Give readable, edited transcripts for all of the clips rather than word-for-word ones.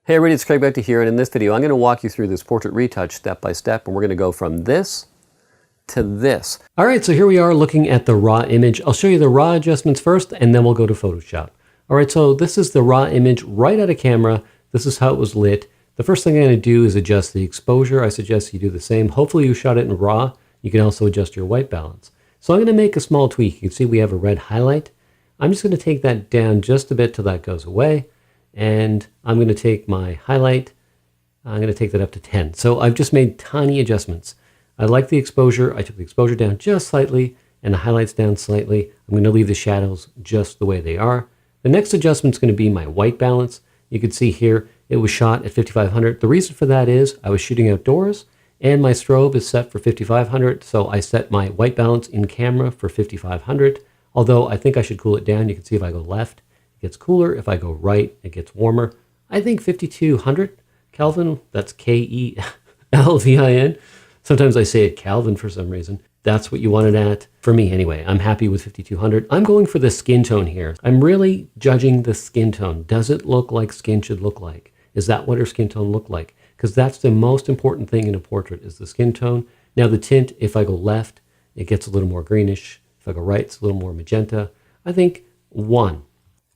Hey everybody, it's Craig back to here, and in this video I'm going to walk you through this portrait retouch step by step, and we're going to go from this to this. Alright, so here we are looking at the raw image. I'll show you the raw adjustments first, and then we'll go to Photoshop. Alright, so this is the raw image right out of camera. This is how it was lit. The first thing I'm going to do is adjust the exposure. I suggest you do the same. Hopefully you shot it in RAW. You can also adjust your white balance. So I'm going to make a small tweak. You can see we have a red highlight. I'm just going to take that down just a bit till that goes away. And I'm going to take my highlight, I'm going to take that up to 10. So I've just made tiny adjustments. I like the exposure. I took the exposure down just slightly and the highlights down slightly. I'm going to leave the shadows just the way they are. The next adjustment is going to be my white balance. You can see here it was shot at 5500. The reason for that is I was shooting outdoors and my strobe is set for 5500. So I set my white balance in camera for 5500. Although I think I should cool it down. You can see if I go left, it gets cooler. If I go right, it gets warmer. I think 5200 Kelvin, that's Kelvin. Sometimes I say it Kelvin for some reason. That's what you want it at. For me anyway, I'm happy with 5200. I'm going for the skin tone here. I'm really judging the skin tone. Does it look like skin should look like? Is that what her skin tone look like? Because that's the most important thing in a portrait is the skin tone. Now the tint, if I go left, it gets a little more greenish. If I go right, it's a little more magenta. I think 1.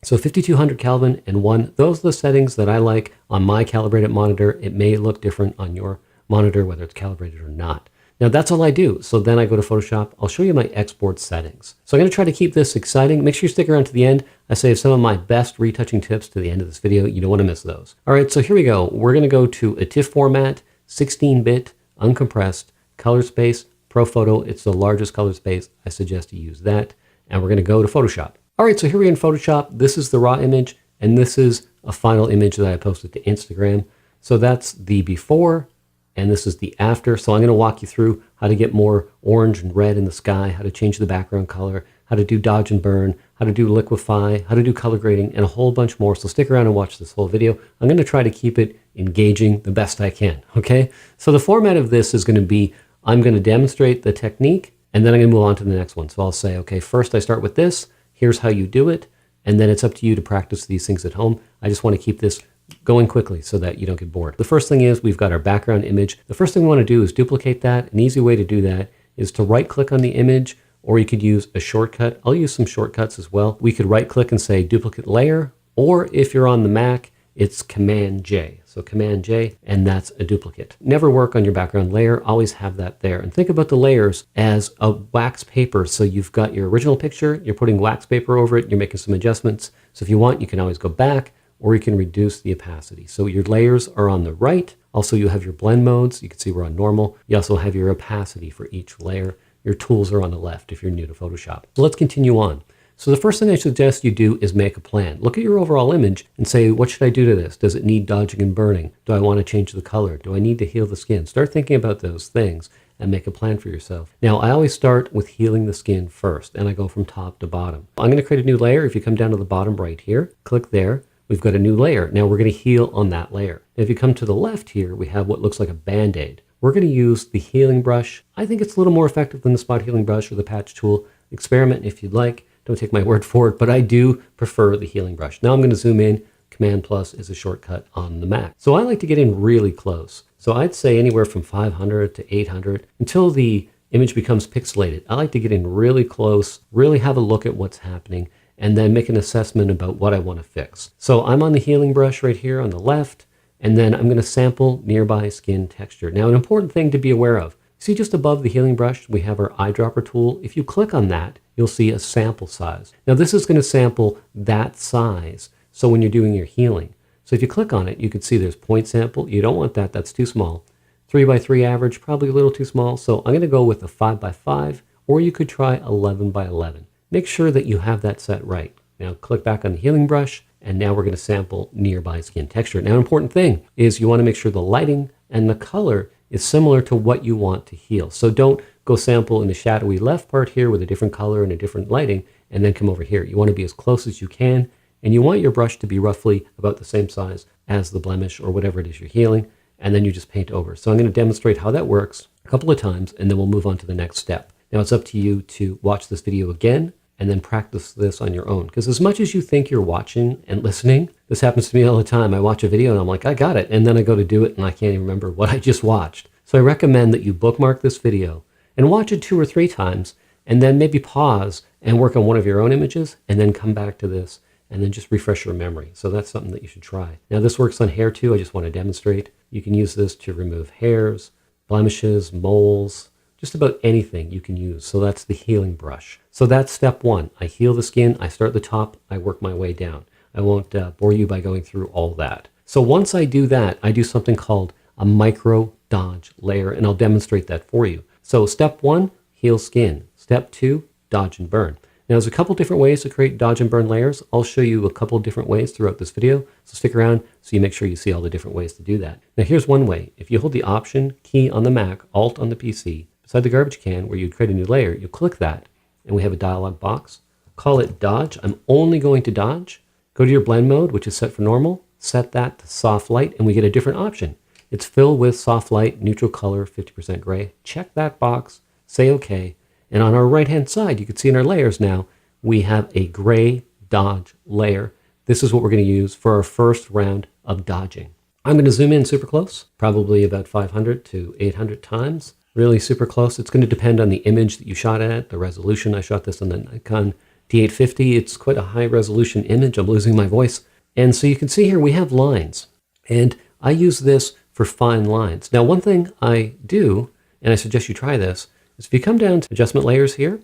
So 5200 Kelvin and 1, those are the settings that I like on my calibrated monitor. It may look different on your monitor, whether it's calibrated or not. Now that's all I do. So then I go to Photoshop. I'll show you my export settings. So I'm going to try to keep this exciting. Make sure you stick around to the end. I save some of my best retouching tips to the end of this video. You don't want to miss those. All right, so here we go. We're going to go to a TIFF format, 16-bit, uncompressed, color space, Pro Photo. It's the largest color space. I suggest you use that. And we're going to go to Photoshop. All right, so here we are in Photoshop. This is the raw image, and this is a final image that I posted to Instagram. So that's the before, and this is the after. So I'm going to walk you through how to get more orange and red in the sky, how to change the background color, how to do dodge and burn, how to do liquify, how to do color grading, and a whole bunch more. So stick around and watch this whole video. I'm going to try to keep it engaging the best I can, okay? So the format of this is going to be, I'm going to demonstrate the technique, and then I'm going to move on to the next one. So I'll say, okay, first I start with this. Here's how you do it, and then it's up to you to practice these things at home. I just want to keep this going quickly so that you don't get bored. The first thing is we've got our background image. The first thing we want to do is duplicate that. An easy way to do that is to right-click on the image, or you could use a shortcut. I'll use some shortcuts as well. We could right-click and say duplicate layer, or if you're on the Mac, it's Command-J. So Command-J, and that's a duplicate. Never work on your background layer. Always have that there. And think about the layers as a wax paper. So you've got your original picture, you're putting wax paper over it, you're making some adjustments. So if you want, you can always go back, or you can reduce the opacity. So your layers are on the right. Also, you have your blend modes. You can see we're on normal. You also have your opacity for each layer. Your tools are on the left if you're new to Photoshop. So let's continue on. So the first thing I suggest you do is make a plan. Look at your overall image and say, what should I do to this? Does it need dodging and burning? Do I want to change the color? Do I need to heal the skin? Start thinking about those things and make a plan for yourself. Now, I always start with healing the skin first, and I go from top to bottom. I'm going to create a new layer. If you come down to the bottom right here, click there. We've got a new layer. Now we're going to heal on that layer. Now, if you come to the left here, we have what looks like a Band-Aid. We're going to use the healing brush. I think it's a little more effective than the spot healing brush or the patch tool. Experiment if you'd like. Don't take my word for it, but I do prefer the healing brush. Now I'm going to zoom in. Command plus is a shortcut on the Mac. So I like to get in really close. So I'd say anywhere from 500 to 800 until the image becomes pixelated. I like to get in really close, really have a look at what's happening, and then make an assessment about what I want to fix. So I'm on the healing brush right here on the left, and then I'm going to sample nearby skin texture. Now, an important thing to be aware of, see just above the healing brush, we have our eyedropper tool. If you click on that, you'll see a sample size. Now this is going to sample that size. So when you're doing your healing. So if you click on it, you can see there's point sample. You don't want that, that's too small. 3x3 average, probably a little too small. So I'm going to go with a 5x5, or you could try 11x11. Make sure that you have that set right. Now click back on the healing brush, and now we're going to sample nearby skin texture. Now an important thing is you want to make sure the lighting and the color is similar to what you want to heal. So don't go sample in the shadowy left part here with a different color and a different lighting, and then come over here. You want to be as close as you can, and you want your brush to be roughly about the same size as the blemish or whatever it is you're healing, and then you just paint over. So I'm going to demonstrate how that works a couple of times, and then we'll move on to the next step. Now it's up to you to watch this video again and then practice this on your own. Because as much as you think you're watching and listening, this happens to me all the time. I watch a video and I'm like, I got it. And then I go to do it and I can't even remember what I just watched. So I recommend that you bookmark this video and watch it 2 or 3 times, and then maybe pause and work on one of your own images, and then come back to this and then just refresh your memory. So that's something that you should try. Now this works on hair too. I just want to demonstrate. You can use this to remove hairs, blemishes, moles, just about anything you can use. So that's the healing brush. So that's step 1. I heal the skin. I start at the top. I work my way down. I won't bore you by going through all that. So once I do that, I do something called a micro dodge layer, and I'll demonstrate that for you. So step 1, heal skin. Step 2, dodge and burn. Now there's a couple different ways to create dodge and burn layers. I'll show you a couple different ways throughout this video. So stick around so you make sure you see all the different ways to do that. Now here's one way. If you hold the Option key on the Mac, Alt on the PC, beside the garbage can where you'd create a new layer, you click that, and we have a dialog box. Call it dodge. I'm only going to dodge. Go to your blend mode, which is set for normal. Set that to soft light, and we get a different option. It's fill with soft light, neutral color, 50% gray. Check that box, say OK. And on our right-hand side, you can see in our layers now, we have a gray dodge layer. This is what we're going to use for our first round of dodging. I'm going to zoom in super close, probably about 500 to 800 times. Really super close. It's going to depend on the image that you shot at, the resolution. I shot this on the Nikon D850. It's quite a high resolution image. I'm losing my voice. And so you can see here we have lines. And I use this for fine lines. Now, one thing I do, and I suggest you try this, is if you come down to adjustment layers here,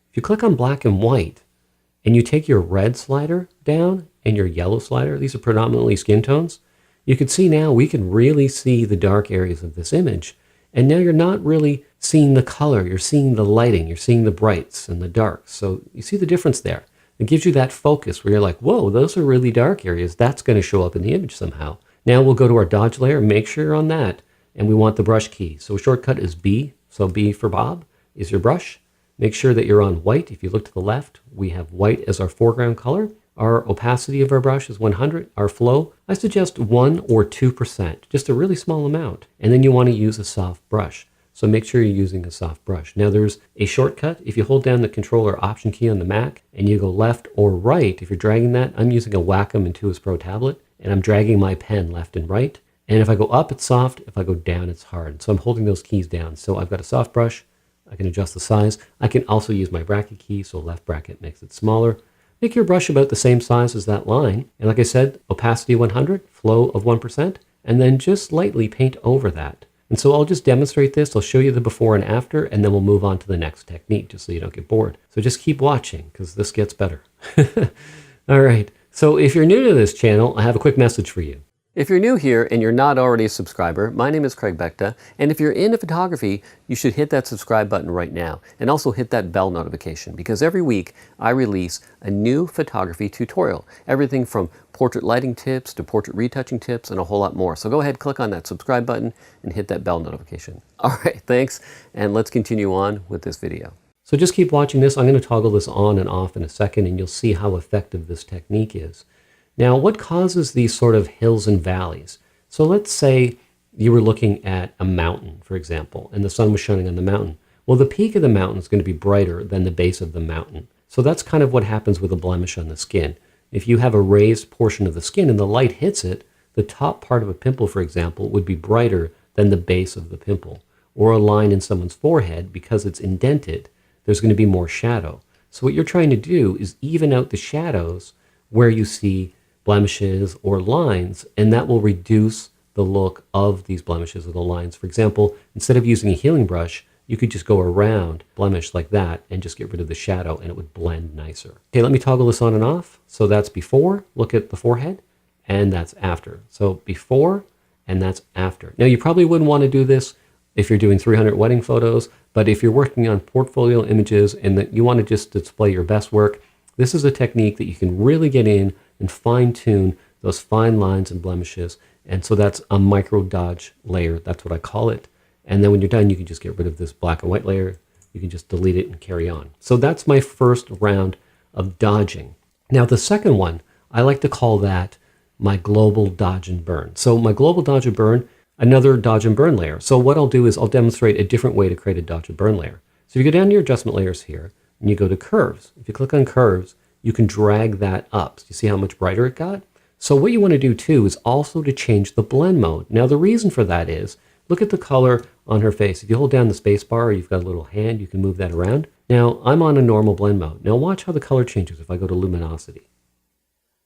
if you click on black and white, and you take your red slider down and your yellow slider, these are predominantly skin tones, you can see now we can really see the dark areas of this image. And now you're not really seeing the color, you're seeing the lighting, you're seeing the brights and the darks. So you see the difference there. It gives you that focus where you're like, whoa, those are really dark areas. That's going to show up in the image somehow. Now we'll go to our dodge layer, make sure you're on that, and we want the brush key. So a shortcut is B, so B for Bob is your brush. Make sure that you're on white. If you look to the left, we have white as our foreground color. Our opacity of our brush is 100. Our flow, I suggest 1 or 2%, just a really small amount. And then you want to use a soft brush. So make sure you're using a soft brush. Now there's a shortcut. If you hold down the Control or Option key on the Mac and you go left or right, if you're dragging that, I'm using a Wacom Intuos Pro tablet, and I'm dragging my pen left and right. And if I go up, it's soft. If I go down, it's hard. So I'm holding those keys down. So I've got a soft brush. I can adjust the size. I can also use my bracket key, so left bracket makes it smaller. Make your brush about the same size as that line. And like I said, opacity 100, flow of 1%, and then just lightly paint over that. And so I'll just demonstrate this. I'll show you the before and after, and then we'll move on to the next technique just so you don't get bored. So just keep watching because this gets better. All right. So if you're new to this channel, I have a quick message for you. If you're new here and you're not already a subscriber, my name is Craig Becta, and if you're into photography, you should hit that subscribe button right now, and also hit that bell notification, because every week I release a new photography tutorial, everything from portrait lighting tips to portrait retouching tips and a whole lot more. So go ahead, click on that subscribe button and hit that bell notification. All right, thanks, and let's continue on with this video. So just keep watching this. I'm going to toggle this on and off in a second, and you'll see how effective this technique is. Now, what causes these sort of hills and valleys? So let's say you were looking at a mountain, for example, and the sun was shining on the mountain. Well, the peak of the mountain is going to be brighter than the base of the mountain. So that's kind of what happens with a blemish on the skin. If you have a raised portion of the skin and the light hits it, the top part of a pimple, for example, would be brighter than the base of the pimple. Or a line in someone's forehead, because it's indented, there's going to be more shadow. So what you're trying to do is even out the shadows where you see blemishes or lines, and that will reduce the look of these blemishes or the lines. For example, instead of using a healing brush, you could just go around blemish like that and just get rid of the shadow, and it would blend nicer. Okay, let me toggle this on and off. So that's before, look at the forehead, and that's after. So before, and that's after. Now you probably wouldn't want to do this if you're doing 300 wedding photos, but if you're working on portfolio images and that you want to just display your best work, this is a technique that you can really get in and fine-tune those fine lines and blemishes. And so that's a micro dodge layer. That's what I call it. And then when you're done, you can just get rid of this black and white layer. You can just delete it and carry on. So that's my first round of dodging. Now the second one, I like to call that my global dodge and burn. So my global dodge and burn, another dodge and burn layer. So what I'll do is I'll demonstrate a different way to create a dodge and burn layer. So if you go down to your adjustment layers here, and you go to curves. If you click on curves, you can drag that up. So you see how much brighter it got? So what you want to do too is also to change the blend mode. Now the reason for that is, look at the color on her face. If you hold down the space bar or you've got a little hand, you can move that around. Now I'm on a normal blend mode. Now watch how the color changes if I go to luminosity.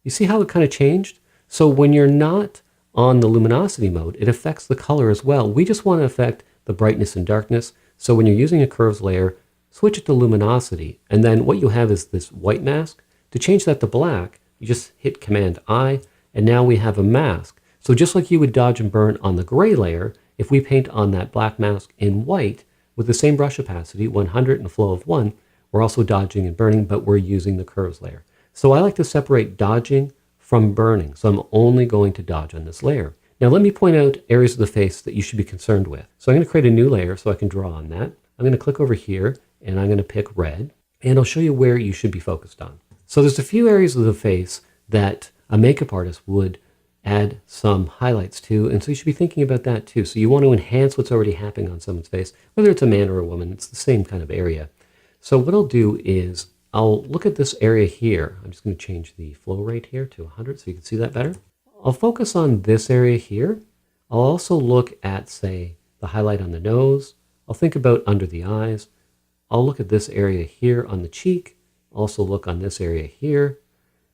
You see how it kind of changed? So when you're not on the luminosity mode, it affects the color as well. We just want to affect the brightness and darkness. So when you're using a curves layer, switch it to luminosity. And then what you have is this white mask. To change that to black, you just hit Command I, and now we have a mask. So just like you would dodge and burn on the gray layer, if we paint on that black mask in white with the same brush opacity, 100 and a flow of 1, we're also dodging and burning, but we're using the curves layer. So I like to separate dodging from burning. So I'm only going to dodge on this layer. Now let me point out areas of the face that you should be concerned with. So I'm going to create a new layer so I can draw on that. I'm going to click over here and I'm going to pick red, and I'll show you where you should be focused on. So there's a few areas of the face that a makeup artist would add some highlights to, and so you should be thinking about that too. So you want to enhance what's already happening on someone's face, whether it's a man or a woman, it's the same kind of area. So what I'll do is I'll look at this area here. I'm just going to change the flow rate here to 100 so you can see that better. I'll focus on this area here. I'll also look at, say, the highlight on the nose. I'll think about under the eyes. I'll look at this area here on the cheek. Also look on this area here.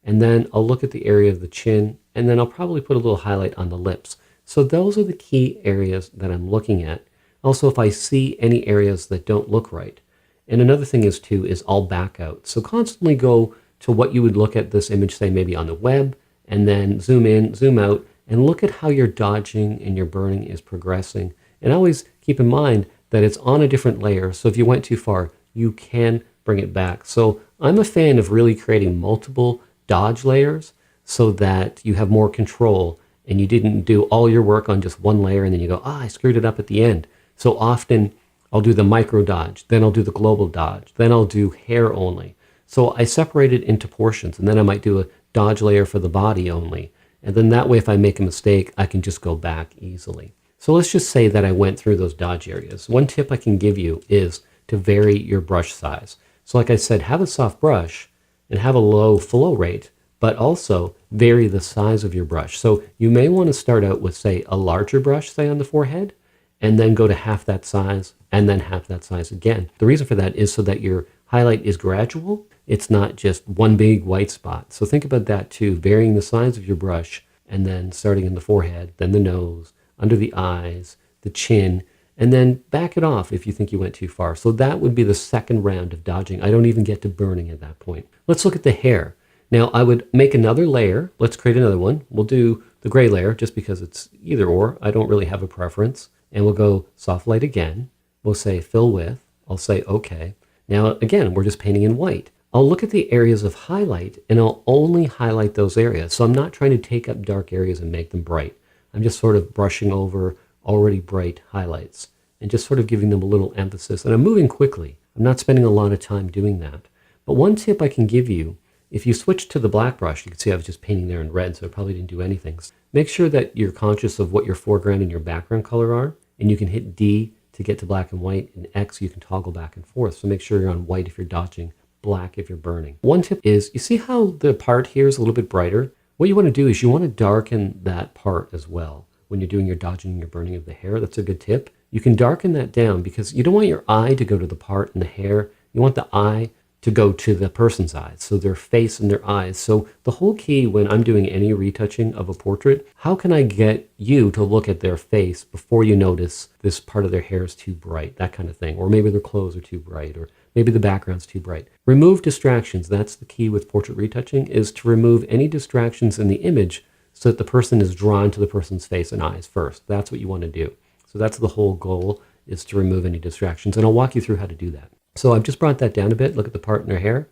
And then I'll look at the area of the chin, and then I'll probably put a little highlight on the lips. So those are the key areas that I'm looking at. Also, if I see any areas that don't look right. And another thing is too, is I'll back out. So constantly go to what you would look at this image, say maybe on the web, and then zoom in, zoom out, and look at how your dodging and your burning is progressing. And always keep in mind that it's on a different layer. So if you went too far, you can bring it back. So I'm a fan of really creating multiple dodge layers so that you have more control and you didn't do all your work on just one layer and then you go, I screwed it up at the end. So often I'll do the micro dodge, then I'll do the global dodge, then I'll do hair only. So I separate it into portions, and then I might do a dodge layer for the body only. And then that way, if I make a mistake, I can just go back easily. So let's just say that I went through those dodge areas. One tip I can give you is to vary your brush size. So like I said, have a soft brush and have a low flow rate, but also vary the size of your brush. So you may want to start out with, say, a larger brush, say on the forehead, and then go to half that size, and then half that size again. The reason for that is so that your highlight is gradual. It's not just one big white spot. So think about that too, varying the size of your brush, and then starting in the forehead, then the nose, under the eyes, the chin, and then back it off if you think you went too far. So that would be the second round of dodging. I don't even get to burning at that point. Let's look at the hair. Now I would make another layer. Let's create another one. We'll do the gray layer just because it's either or. I don't really have a preference. And we'll go soft light again. We'll say fill with. I'll say okay. Now again, we're just painting in white. I'll look at the areas of highlight and I'll only highlight those areas. So I'm not trying to take up dark areas and make them bright. I'm just sort of brushing over already bright highlights and just sort of giving them a little emphasis. And I'm moving quickly. I'm not spending a lot of time doing that. But one tip I can give you, if you switch to the black brush, you can see I was just painting there in red, so I probably didn't do anything. Make sure that you're conscious of what your foreground and your background color are, and you can hit D to get to black and white, and X you can toggle back and forth. So make sure you're on white if you're dodging, black if you're burning. One tip is, you see how the part here is a little bit brighter? What you want to do is you want to darken that part as well. When you're doing your dodging and your burning of the hair, that's a good tip. You can darken that down because you don't want your eye to go to the part in the hair. You want the eye to go to the person's eyes, so their face and their eyes. So the whole key when I'm doing any retouching of a portrait, how can I get you to look at their face before you notice this part of their hair is too bright, that kind of thing. Or maybe their clothes are too bright, or maybe the background's too bright. Remove distractions. That's the key with portrait retouching, is to remove any distractions in the image so that the person is drawn to the person's face and eyes first. That's what you want to do. So that's the whole goal, is to remove any distractions. And I'll walk you through how to do that. So I've just brought that down a bit. Look at the part in her hair.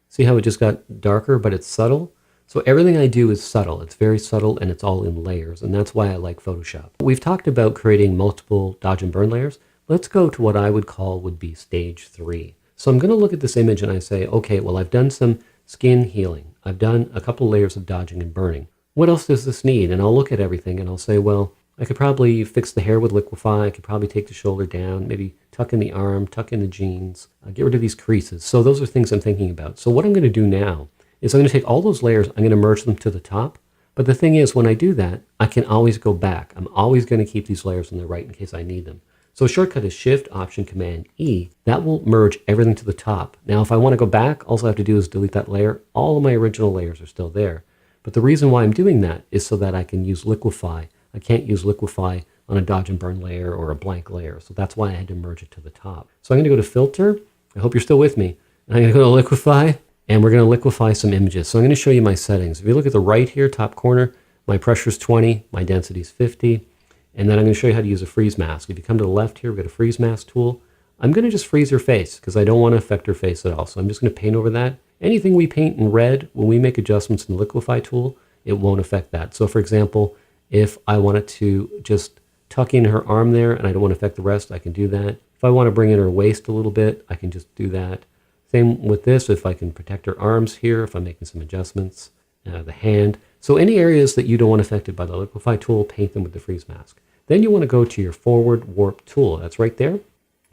See how it just got darker, but it's subtle? So everything I do is subtle. It's very subtle and it's all in layers. And that's why I like Photoshop. We've talked about creating multiple dodge and burn layers. Let's go to what I would call would be stage 3. So I'm going to look at this image and I say, okay, well, I've done some skin healing. I've done a couple layers of dodging and burning. What else does this need? And I'll look at everything and I'll say, well, I could probably fix the hair with Liquify. I could probably take the shoulder down, maybe tuck in the arm, tuck in the jeans, get rid of these creases. So those are things I'm thinking about. So what I'm going to do now is I'm going to take all those layers, I'm going to merge them to the top. But the thing is, when I do that, I can always go back. I'm always going to keep these layers on the right in case I need them. So a shortcut is Shift, Option, Command, E. That will merge everything to the top. Now, if I want to go back, all I have to do is delete that layer. All of my original layers are still there. But the reason why I'm doing that is so that I can use Liquify. I can't use Liquify on a dodge and burn layer or a blank layer. So that's why I had to merge it to the top. So I'm going to go to Filter. I hope you're still with me. I'm going to go to Liquify, and we're going to liquefy some images. So I'm going to show you my settings. If you look at the right here, top corner, my pressure is 20, my density is 50, and then I'm going to show you how to use a freeze mask. If you come to the left here, we've got a freeze mask tool. I'm going to just freeze her face because I don't want to affect her face at all. So I'm just going to paint over that. Anything we paint in red, when we make adjustments in the Liquify tool, it won't affect that. So for example, if I wanted to just tuck in her arm there and I don't want to affect the rest, I can do that. If I want to bring in her waist a little bit, I can just do that. Same with this, if I can protect her arms here, if I'm making some adjustments, the hand. So any areas that you don't want affected by the Liquify tool, paint them with the freeze mask. Then you want to go to your forward warp tool. That's right there.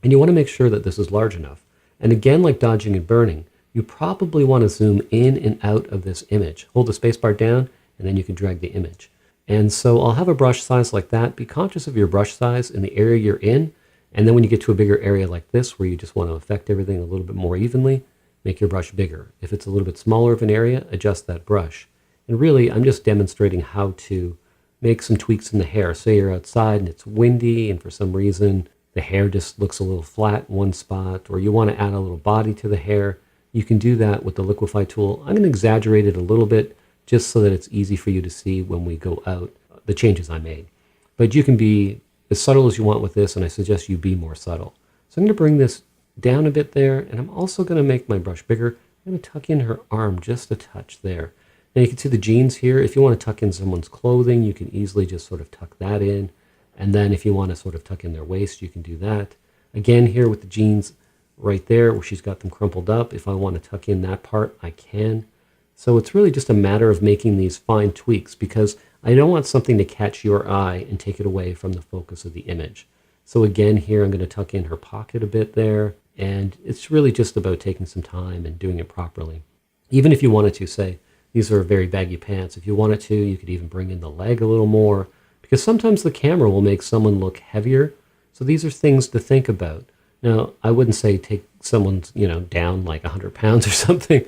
And you want to make sure that this is large enough. And again, like dodging and burning, you probably want to zoom in and out of this image. Hold the spacebar down, and then you can drag the image. And so I'll have a brush size like that. Be conscious of your brush size in the area you're in. And then when you get to a bigger area like this, where you just want to affect everything a little bit more evenly, make your brush bigger. If it's a little bit smaller of an area, adjust that brush. And really, I'm just demonstrating how to make some tweaks in the hair. Say you're outside and it's windy, and for some reason, the hair just looks a little flat in one spot, or you want to add a little body to the hair. You can do that with the Liquify tool. I'm going to exaggerate it a little bit, just so that it's easy for you to see when we go out the changes I made. But you can be as subtle as you want with this, and I suggest you be more subtle. So I'm going to bring this down a bit there, and I'm also going to make my brush bigger. I'm going to tuck in her arm just a touch there. Now you can see the jeans here. If you want to tuck in someone's clothing, you can easily just sort of tuck that in. And then if you want to sort of tuck in their waist, you can do that. Again, here with the jeans right there, where she's got them crumpled up, if I want to tuck in that part, I can. So it's really just a matter of making these fine tweaks, because I don't want something to catch your eye and take it away from the focus of the image. So again, here I'm going to tuck in her pocket a bit there, and it's really just about taking some time and doing it properly. Even if you wanted to, say, these are very baggy pants. If you wanted to, you could even bring in the leg a little more, because sometimes the camera will make someone look heavier. So these are things to think about. Now, I wouldn't say take someone's, down like 100 pounds or something,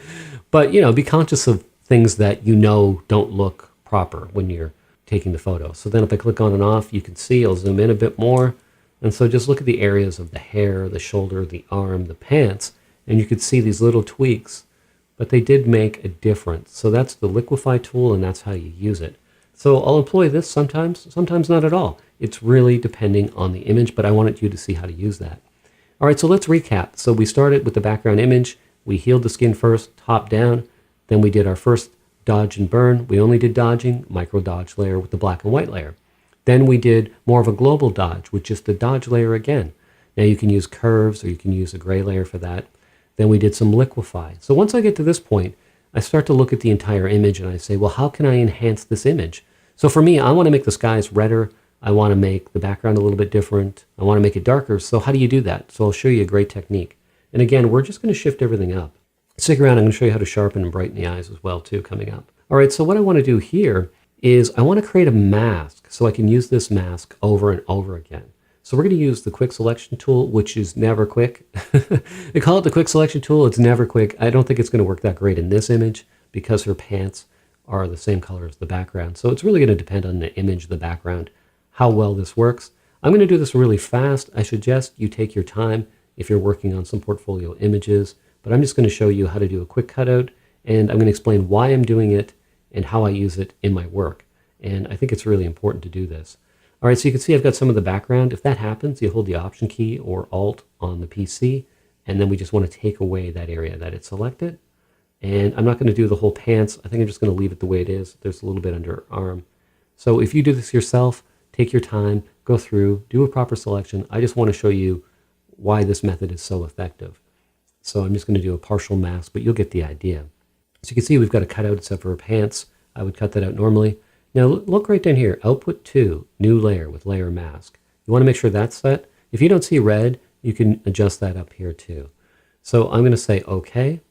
but, be conscious of things that don't look proper when you're taking the photo. So then if I click on and off, you can see I'll zoom in a bit more. And so just look at the areas of the hair, the shoulder, the arm, the pants, and you could see these little tweaks, but they did make a difference. So that's the Liquify tool, and that's how you use it. So I'll employ this sometimes not at all. It's really depending on the image, but I wanted you to see how to use that. All right, so let's recap. So we started with the background image. We healed the skin first, top down. Then we did our first dodge and burn. We only did dodging, micro dodge layer with the black and white layer. Then we did more of a global dodge with just the dodge layer again. Now you can use curves, or you can use a gray layer for that. Then we did some Liquify. So once I get to this point, I start to look at the entire image and I say, well, how can I enhance this image? So for me, I want to make the skies redder. I want to make the background a little bit different. I want to make it darker. So how do you do that? So I'll show you a great technique. And again, we're just going to shift everything up. Stick around. I'm going to show you how to sharpen and brighten the eyes as well too coming up. All right, so what I want to do here is I want to create a mask so I can use this mask over and over again. So we're going to use the quick selection tool, which is never quick. They call it the quick selection tool. It's never quick. I don't think it's going to work that great in this image because her pants are the same color as the background. So it's really going to depend on the image, the background, how well this works. I'm going to do this really fast. I suggest you take your time if you're working on some portfolio images, but I'm just going to show you how to do a quick cutout, and I'm going to explain why I'm doing it and how I use it in my work. And I think it's really important to do this. All right, so you can see I've got some of the background. If that happens, you hold the Option key or Alt on the PC, and then we just want to take away that area that it's selected. And I'm not going to do the whole pants. I think I'm just going to leave it the way it is. There's a little bit under her arm. So if you do this yourself, take your time, go through, do a proper selection. I just want to show you why this method is so effective. So I'm just going to do a partial mask, but you'll get the idea. So you can see we've got a cutout except for her pants. I would cut that out normally. Now look right down here, output 2, new layer with layer mask. You want to make sure that's set. If you don't see red, you can adjust that up here too. So I'm going to say OK,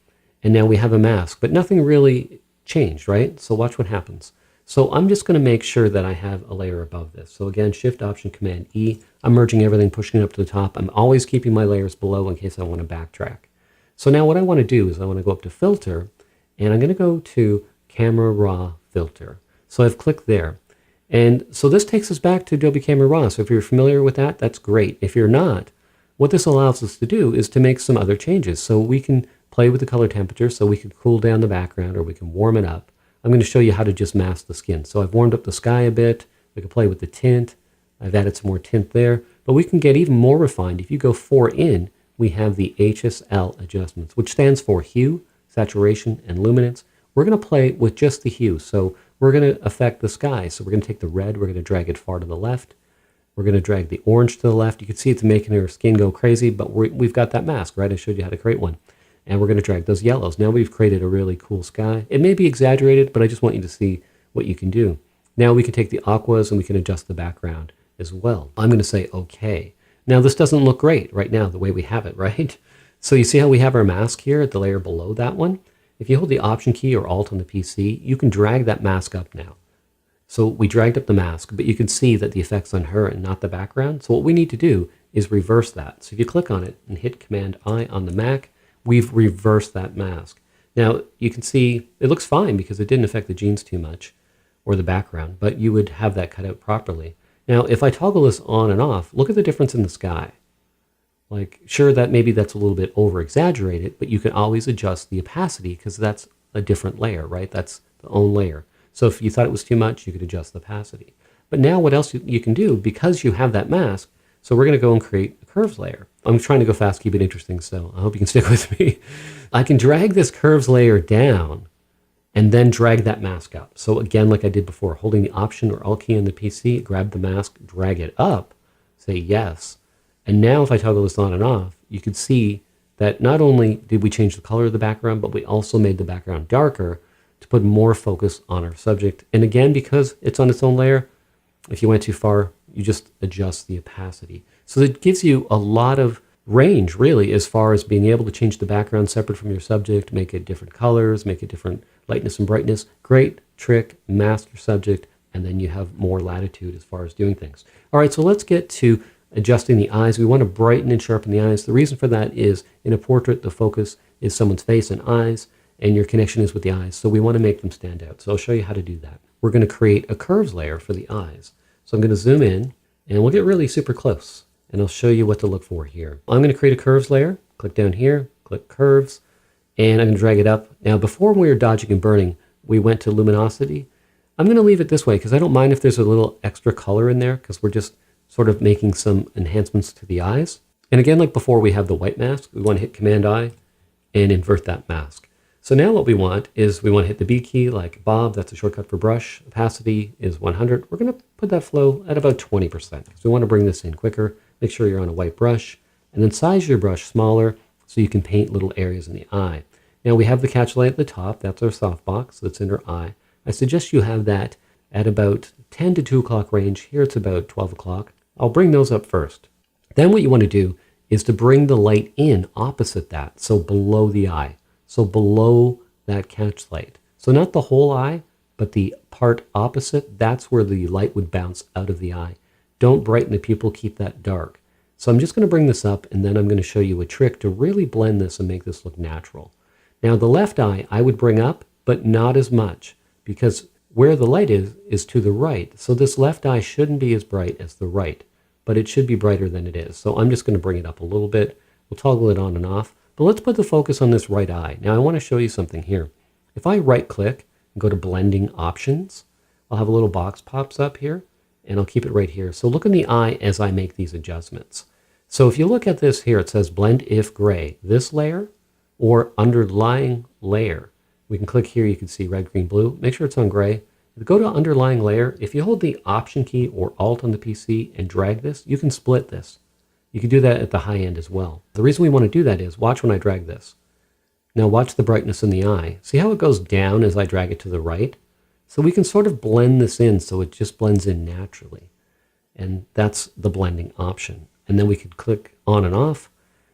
and now we have a mask, but nothing really changed, right? So watch what happens. So I'm just going to make sure that I have a layer above this. So again, Shift, Option, Command, E. I'm merging everything, pushing it up to the top. I'm always keeping my layers below in case I want to backtrack. So now what I want to do is I want to go up to Filter, and I'm going to go to Camera Raw Filter. So I've clicked there. And so this takes us back to Adobe Camera Raw. So if you're familiar with that, that's great. If you're not, what this allows us to do is to make some other changes. So we can play with the color temperature, so we can cool down the background or we can warm it up. I'm going to show you how to just mask the skin. So I've warmed up the sky a bit. We can play with the tint. I've added some more tint there. But we can get even more refined. If you go 4 in, we have the HSL adjustments, which stands for hue, saturation, and luminance. We're going to play with just the hue. So we're going to affect the sky. So we're going to take the red, we're going to drag it far to the left. We're going to drag the orange to the left. You can see it's making her skin go crazy, but we've got that mask, right? I showed you how to create one. And we're going to drag those yellows. Now we've created a really cool sky. It may be exaggerated, but I just want you to see what you can do. Now we can take the aquas and we can adjust the background as well. I'm going to say OK. Now this doesn't look great right now the way we have it, right? So you see how we have our mask here at the layer below that one? If you hold the Option key or Alt on the PC, you can drag that mask up now. So we dragged up the mask, but you can see that the effect's on her and not the background. So what we need to do is reverse that. So if you click on it and hit Command-I on the Mac, we've reversed that mask. Now you can see it looks fine because it didn't affect the jeans too much or the background, but you would have that cut out properly. Now if I toggle this on and off, look at the difference in the sky. Like, sure, that maybe that's a little bit over exaggerated, but you can always adjust the opacity because that's a different layer, right? That's the own layer. So if you thought it was too much, you could adjust the opacity. But now what else you can do, because you have that mask, so we're going to go and create a curves layer. I'm trying to go fast, keep it interesting, so I hope you can stick with me. I can drag this curves layer down and then drag that mask up. So again, like I did before, holding the Option or Alt key on the PC, grab the mask, drag it up, say yes. And now if I toggle this on and off, you can see that not only did we change the color of the background, but we also made the background darker to put more focus on our subject. And again, because it's on its own layer, if you went too far, you just adjust the opacity. So it gives you a lot of range, really, as far as being able to change the background separate from your subject, make it different colors, make it different lightness and brightness. Great trick, mask your subject, and then you have more latitude as far as doing things. All right, so let's get to adjusting the eyes. We want to brighten and sharpen the eyes. The reason for that is in a portrait, the focus is someone's face and eyes, and your connection is with the eyes. So we want to make them stand out. So I'll show you how to do that. We're going to create a curves layer for the eyes. So I'm going to zoom in, and we'll get really super close, and I'll show you what to look for here. I'm going to create a curves layer. Click down here, click curves, and I'm going to drag it up. Now, before we were dodging and burning, we went to luminosity. I'm going to leave it this way because I don't mind if there's a little extra color in there because we're just sort of making some enhancements to the eyes. And again, like before, we have the white mask. We want to hit Command-I and invert that mask. So now what we want is we want to hit the B key like Bob. That's a shortcut for brush. Opacity is 100. We're going to put that flow at about 20% because we want to bring this in quicker. Make sure you're on a white brush and then size your brush smaller so you can paint little areas in the eye. Now we have the catch light at the top. That's our softbox that's in her eye. I suggest you have that at about 10 to 2 o'clock range. Here it's about 12 o'clock. I'll bring those up first. Then what you want to do is to bring the light in opposite that, so below the eye. So below that catch light. So not the whole eye, but the part opposite, that's where the light would bounce out of the eye. Don't brighten the pupil, keep that dark. So I'm just going to bring this up and then I'm going to show you a trick to really blend this and make this look natural. Now the left eye I would bring up, but not as much because where the light is to the right. So this left eye shouldn't be as bright as the right, but it should be brighter than it is. So I'm just going to bring it up a little bit. We'll toggle it on and off. But let's put the focus on this right eye. Now I want to show you something here. If I right click and go to blending options, I'll have a little box pops up here and I'll keep it right here. So look in the eye as I make these adjustments. So if you look at this here, it says blend if gray, this layer or underlying layer. We can click here, you can see red, green, blue. Make sure it's on gray. Go to underlying layer. If you hold the Option key or Alt on the PC and drag this, you can split this. You can do that at the high end as well. The reason we want to do that is, watch when I drag this. Now watch the brightness in the eye. See how it goes down as I drag it to the right? So we can sort of blend this in so it just blends in naturally. And that's the blending option. And then we could click on and off.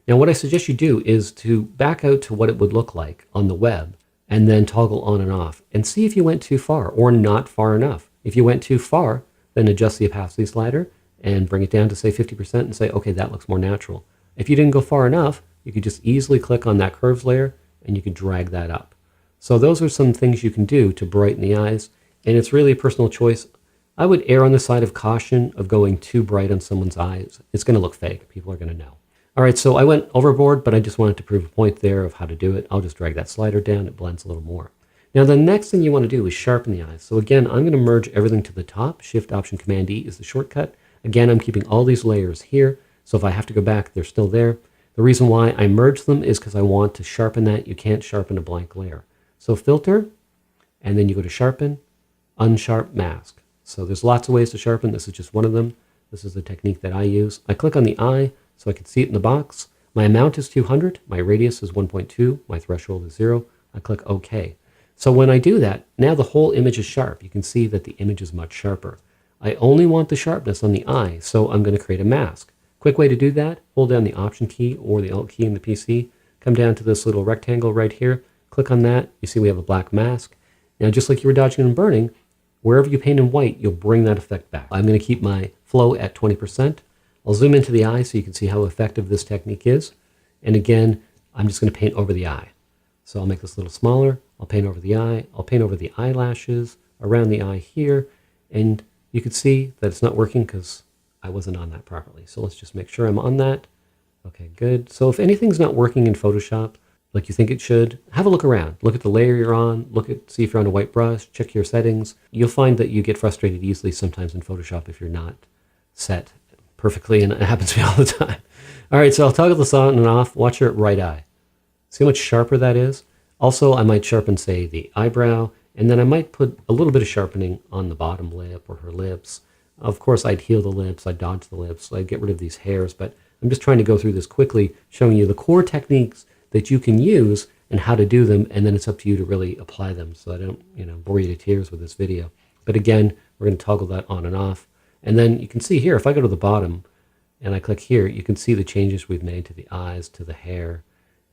Now what I suggest you do is to back out to what it would look like on the web and then toggle on and off and see if you went too far or not far enough. If you went too far, then adjust the opacity slider and bring it down to say 50% and say, okay, that looks more natural. If you didn't go far enough, you could just easily click on that curves layer and you could drag that up. So those are some things you can do to brighten the eyes, and it's really a personal choice. I would err on the side of caution of going too bright on someone's eyes. It's going to look fake. People are going to know. All right, so I went overboard, but I just wanted to prove a point there of how to do it. I'll just drag that slider down. It blends a little more. Now, the next thing you want to do is sharpen the eyes. So again, I'm going to merge everything to the top. Shift, Option, Command, E is the shortcut. Again, I'm keeping all these layers here. So if I have to go back, they're still there. The reason why I merge them is because I want to sharpen that. You can't sharpen a blank layer. So Filter, and then you go to Sharpen, Unsharp Mask. So there's lots of ways to sharpen. This is just one of them. This is the technique that I use. I click on the eye so I can see it in the box. My amount is 200. My radius is 1.2. My threshold is 0. I click OK. So when I do that, now the whole image is sharp. You can see that the image is much sharper. I only want the sharpness on the eye, so I'm going to create a mask. Quick way to do that, hold down the Option key or the Alt key in the PC, come down to this little rectangle right here, click on that, you see we have a black mask. Now just like you were dodging and burning, wherever you paint in white, you'll bring that effect back. I'm going to keep my flow at 20%. I'll zoom into the eye so you can see how effective this technique is. And again, I'm just going to paint over the eye. So I'll make this a little smaller, I'll paint over the eye, I'll paint over the eyelashes, around the eye here, and you can see that it's not working because I wasn't on that properly. So let's just make sure I'm on that. Okay, good. So if anything's not working in Photoshop like you think it should, have a look around. Look at the layer you're on, see if you're on a white brush, check your settings. You'll find that you get frustrated easily sometimes in Photoshop if you're not set perfectly, and it happens to me all the time. All right, so I'll toggle this on and off. Watch your right eye. See how much sharper that is? Also, I might sharpen, say, the eyebrow, and then I might put a little bit of sharpening on the bottom lip or her lips. Of course, I'd heal the lips, I'd dodge the lips, I'd get rid of these hairs, but I'm just trying to go through this quickly, showing you the core techniques that you can use and how to do them, and then it's up to you to really apply them so I don't, bore you to tears with this video. But again, we're going to toggle that on and off. And then you can see here, if I go to the bottom and I click here, you can see the changes we've made to the eyes, to the hair.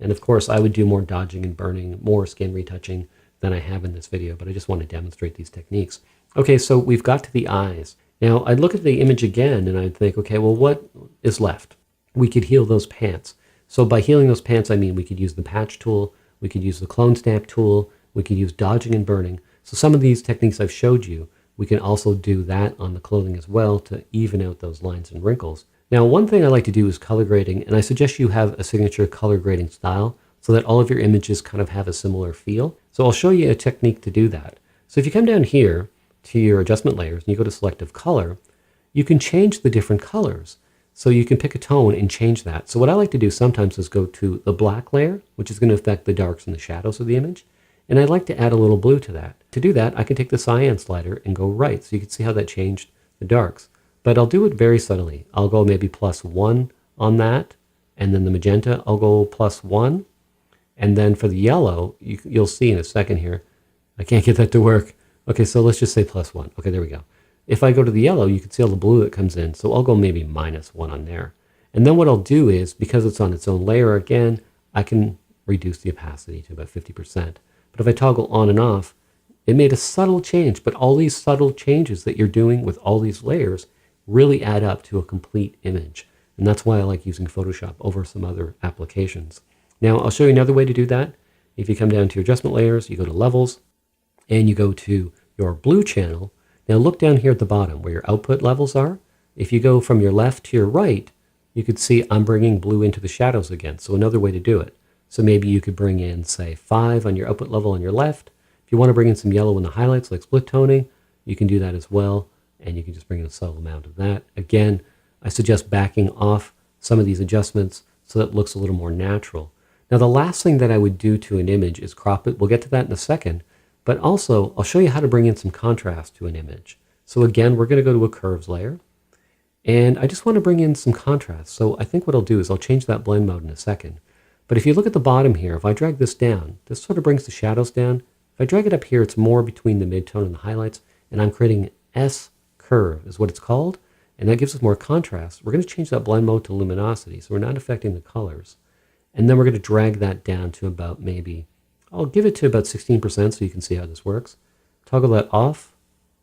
And of course, I would do more dodging and burning, more skin retouching than I have in this video, but I just want to demonstrate these techniques. Okay, so we've got to the eyes. Now, I'd look at the image again and I'd think, okay, well, what is left? We could heal those pants. So by healing those pants, I mean we could use the patch tool, we could use the clone stamp tool, we could use dodging and burning. So some of these techniques I've showed you, we can also do that on the clothing as well to even out those lines and wrinkles. Now, one thing I like to do is color grading, and I suggest you have a signature color grading style so that all of your images kind of have a similar feel. So I'll show you a technique to do that. So if you come down here to your adjustment layers and you go to selective color, you can change the different colors. So you can pick a tone and change that. So what I like to do sometimes is go to the black layer, which is going to affect the darks and the shadows of the image. And I'd like to add a little blue to that. To do that, I can take the cyan slider and go right. So you can see how that changed the darks. But I'll do it very subtly. I'll go maybe +1 on that. And then the magenta, I'll go +1. And then for the yellow, you'll see in a second here, I can't get that to work. Okay, so let's just say +1. Okay, there we go. If I go to the yellow, you can see all the blue that comes in. So I'll go maybe -1 on there. And then what I'll do is, because it's on its own layer again, I can reduce the opacity to about 50%. But if I toggle on and off, it made a subtle change. But all these subtle changes that you're doing with all these layers really add up to a complete image. And that's why I like using Photoshop over some other applications. Now, I'll show you another way to do that. If you come down to your adjustment layers, you go to levels, and you go to your blue channel. Now look down here at the bottom where your output levels are. If you go from your left to your right, you could see I'm bringing blue into the shadows again. So another way to do it. So maybe you could bring in, say, 5 on your output level on your left. If you want to bring in some yellow in the highlights like split toning, you can do that as well. And you can just bring in a subtle amount of that. Again, I suggest backing off some of these adjustments so that it looks a little more natural. Now the last thing that I would do to an image is crop it. We'll get to that in a second. But also, I'll show you how to bring in some contrast to an image. So again, we're going to go to a curves layer. And I just want to bring in some contrast. So I think what I'll do is I'll change that blend mode in a second. But if you look at the bottom here, if I drag this down, this sort of brings the shadows down If I drag it up here, it's more between the midtone and the highlights, and I'm creating an S curve is what it's called, and that gives us more contrast. We're going to change that blend mode to luminosity, so we're not affecting the colors. And then we're going to drag that down to about maybe, I'll give it to about 16% so you can see how this works. Toggle that off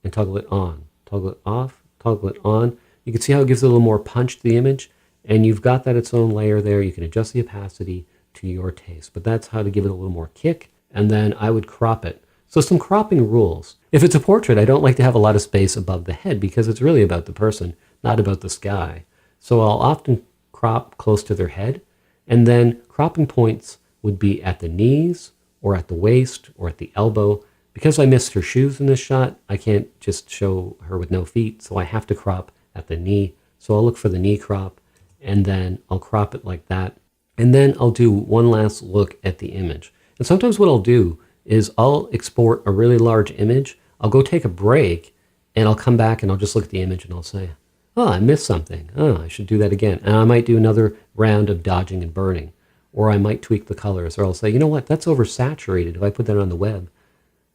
and toggle it on. Toggle it off, toggle it on. You can see how it gives it a little more punch to the image, and you've got that its own layer there. You can adjust the opacity to your taste, but that's how to give it a little more kick. And then I would crop it. So some cropping rules. If it's a portrait, I don't like to have a lot of space above the head because it's really about the person, not about the sky. So I'll often crop close to their head, and then cropping points would be at the knees or at the waist or at the elbow. Because I missed her shoes in this shot, I can't just show her with no feet, so I have to crop at the knee. So I'll look for the knee crop, and then I'll crop it like that. And then I'll do one last look at the image. And sometimes what I'll do is I'll export a really large image. I'll go take a break, and I'll come back and I'll just look at the image and I'll say, oh, I missed something. Oh, I should do that again. And I might do another round of dodging and burning. Or I might tweak the colors. Or I'll say, you know what, that's oversaturated. If I put that on the web,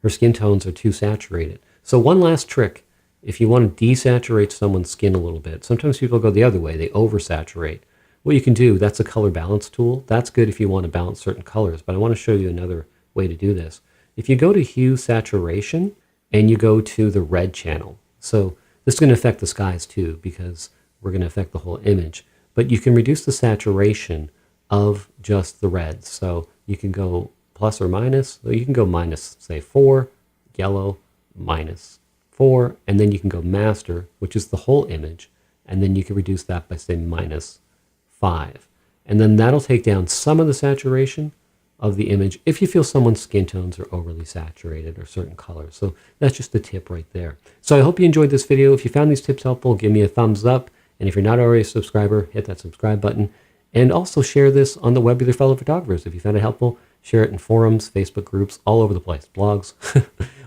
her skin tones are too saturated. So one last trick, if you want to desaturate someone's skin a little bit, sometimes people go the other way, they oversaturate. What you can do, that's a color balance tool. That's good if you want to balance certain colors, but I want to show you another way to do this. If you go to hue saturation and you go to the red channel, so this is going to affect the skies too because we're going to affect the whole image, but you can reduce the saturation of just the reds. So you can go plus or minus, so you can go minus, say 4, yellow, minus 4, and then you can go master, which is the whole image, and then you can reduce that by say minus 5. And then that'll take down some of the saturation of the image if you feel someone's skin tones are overly saturated or certain colors. So that's just a tip right there. So I hope you enjoyed this video. If you found these tips helpful, give me a thumbs up. And if you're not already a subscriber, hit that subscribe button. And also share this on the web with your fellow photographers. If you found it helpful, share it in forums, Facebook groups, all over the place, blogs,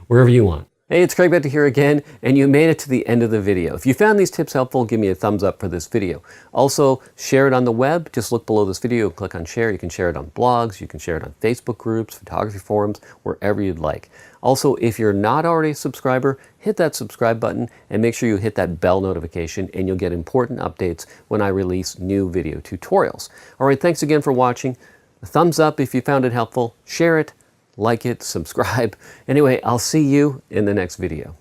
wherever you want. Hey, it's Craig back here again, and you made it to the end of the video. If you found these tips helpful, give me a thumbs up for this video. Also, share it on the web. Just look below this video, click on share. You can share it on blogs, you can share it on Facebook groups, photography forums, wherever you'd like. Also, if you're not already a subscriber, hit that subscribe button and make sure you hit that bell notification and you'll get important updates when I release new video tutorials. All right, thanks again for watching. A thumbs up if you found it helpful. Share it, like it, subscribe. Anyway, I'll see you in the next video.